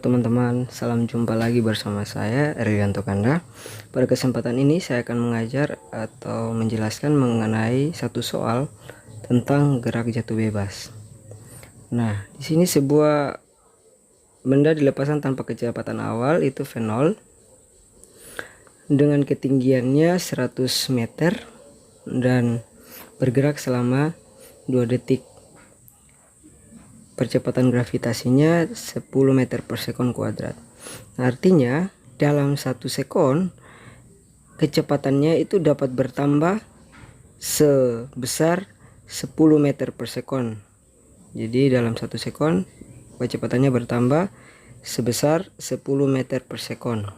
teman-teman, salam jumpa lagi bersama saya Erianto Kanda. Pada kesempatan ini saya akan mengajar atau menjelaskan mengenai satu soal tentang gerak jatuh bebas. Nah, di sini sebuah benda dilepaskan tanpa kecepatan awal itu V0 dengan ketinggiannya 100 meter dan bergerak selama 2 detik. Percepatan gravitasinya 10 meter per sekon kuadrat. Artinya dalam 1 sekon kecepatannya itu dapat bertambah sebesar 10 meter per sekon. Jadi dalam 1 sekon kecepatannya bertambah sebesar 10 meter per sekon.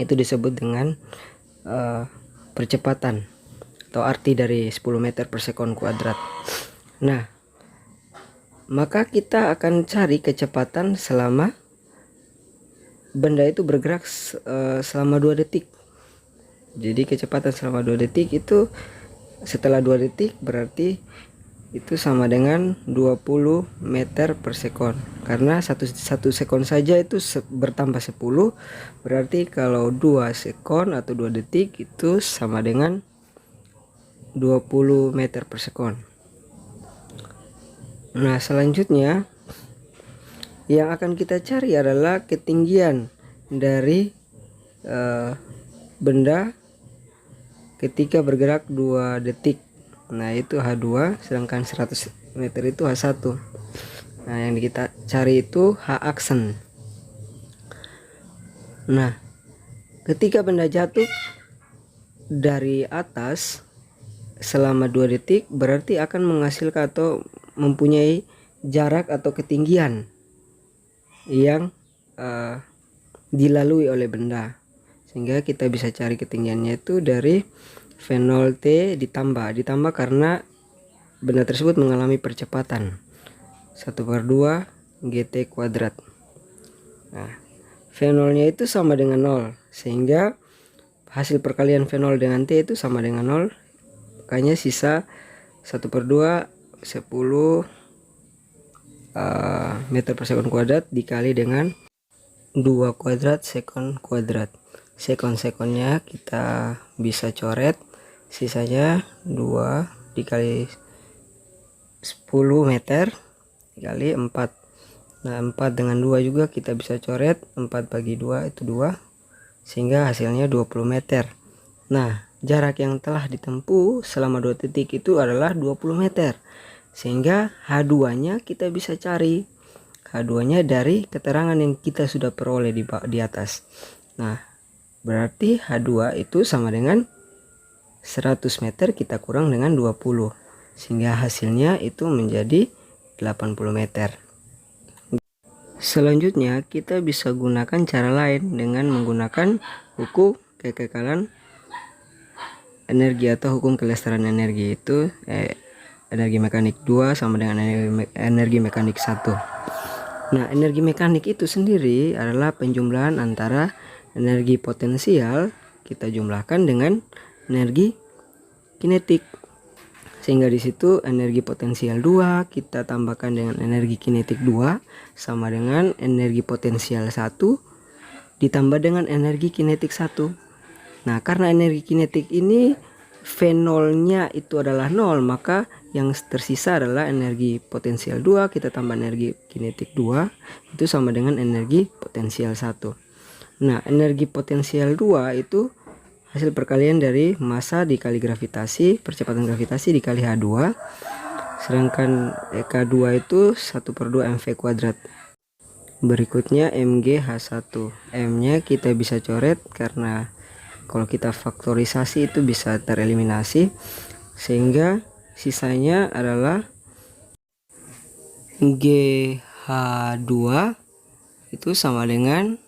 Itu disebut dengan percepatan atau arti dari 10 meter per sekon kuadrat. Nah, maka kita akan cari kecepatan selama benda itu bergerak selama 2 detik. Jadi kecepatan selama 2 detik itu setelah 2 detik berarti itu sama dengan 20 meter per sekon. Karena satu sekon saja itu bertambah 10, berarti kalau 2 sekon atau 2 detik itu sama dengan 20 meter per sekon. Nah, selanjutnya yang akan kita cari adalah ketinggian dari benda ketika bergerak 2 detik. Nah, itu H2, sedangkan 100 meter itu H1. Nah, yang kita cari itu H aksen. Nah, ketika benda jatuh dari atas selama 2 detik berarti akan menghasilkan atau mempunyai jarak atau ketinggian yang dilalui oleh benda, sehingga kita bisa cari ketinggiannya itu dari V0T ditambah karena benda tersebut mengalami percepatan 1/2 GT kuadrat. Nah, V0 nya itu sama dengan 0, sehingga hasil perkalian V0 dengan T itu sama dengan 0, makanya sisa 1/2 10 meter per sekon kuadrat dikali dengan 2 kuadrat sekon kuadrat. Sekon-sekonnya kita bisa coret, sisanya 2 dikali 10 meter dikali 4. Nah, 4 dengan 2 juga kita bisa coret, 4 bagi 2 itu 2, sehingga hasilnya 20 meter. Nah, jarak yang telah ditempuh selama 2 detik itu adalah 20 meter. Sehingga H2 nya kita bisa cari. H2 nya dari keterangan yang kita sudah peroleh di atas. Nah, berarti H2 itu sama dengan 100 meter kita kurang dengan 20, sehingga hasilnya itu menjadi 80 meter. Selanjutnya kita bisa gunakan cara lain dengan menggunakan hukum kekekalan energi atau hukum kelestarian energi, itu energi mekanik 2 sama dengan energi mekanik 1. Nah, energi mekanik itu sendiri adalah penjumlahan antara energi potensial kita jumlahkan dengan energi kinetik, sehingga di situ energi potensial 2 kita tambahkan dengan energi kinetik 2 sama dengan energi potensial 1 ditambah dengan energi kinetik 1. Nah, karena energi kinetik ini V0 nya itu adalah 0, maka yang tersisa adalah energi potensial 2 kita tambah energi kinetik 2 itu sama dengan energi potensial 1. Nah, energi potensial 2 itu hasil perkalian dari massa dikali gravitasi, percepatan gravitasi dikali H2, sedangkan K2 itu 1/2 mv kuadrat. Berikutnya mg H1. M nya kita bisa coret karena kalau kita faktorisasi itu bisa tereliminasi, sehingga sisanya adalah GH2 itu sama dengan,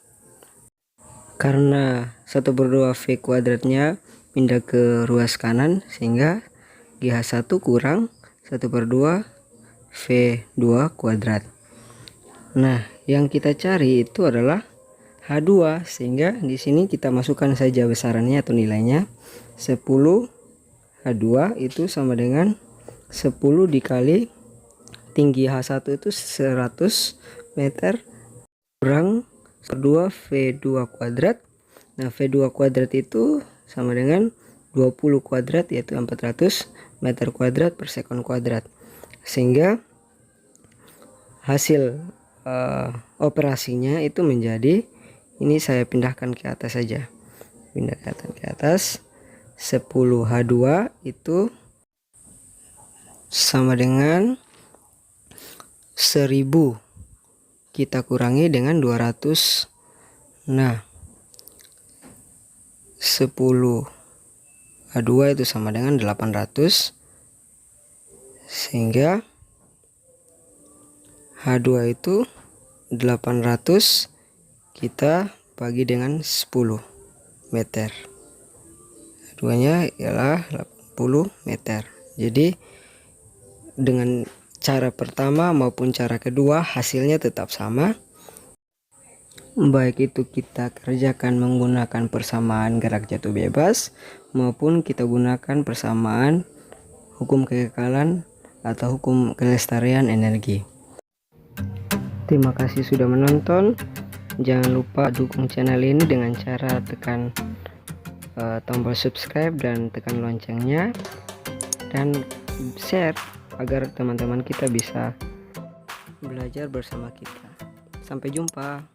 karena 1/2 V kuadratnya pindah ke ruas kanan, sehingga GH1 kurang 1/2 V2 kuadrat. Nah, yang kita cari itu adalah H2, sehingga di sini kita masukkan saja besarannya atau nilainya. 10 H2 itu sama dengan 10 dikali tinggi H1 itu 100 meter kurang 2 V2 kuadrat. Nah, V2 kuadrat itu sama dengan 20 kuadrat, yaitu 400 meter kuadrat per sekon kuadrat. Sehingga hasil operasinya itu menjadi, ini saya pindahkan ke atas saja, pindahkan ke atas, 10H2 itu sama dengan 1000 kita kurangi dengan 200. Nah, 10H2 itu sama dengan 800, sehingga H2 itu 800 kita bagi dengan 10 meter. H2-nya ialah 80 meter. Jadi dengan cara pertama maupun cara kedua hasilnya tetap sama. Baik itu kita kerjakan menggunakan persamaan gerak jatuh bebas maupun kita gunakan persamaan hukum kekekalan atau hukum kelestarian energi. Terima kasih sudah menonton. Jangan lupa dukung channel ini dengan cara tekan tombol subscribe dan tekan loncengnya, dan share agar teman-teman kita bisa belajar bersama kita. Sampai jumpa.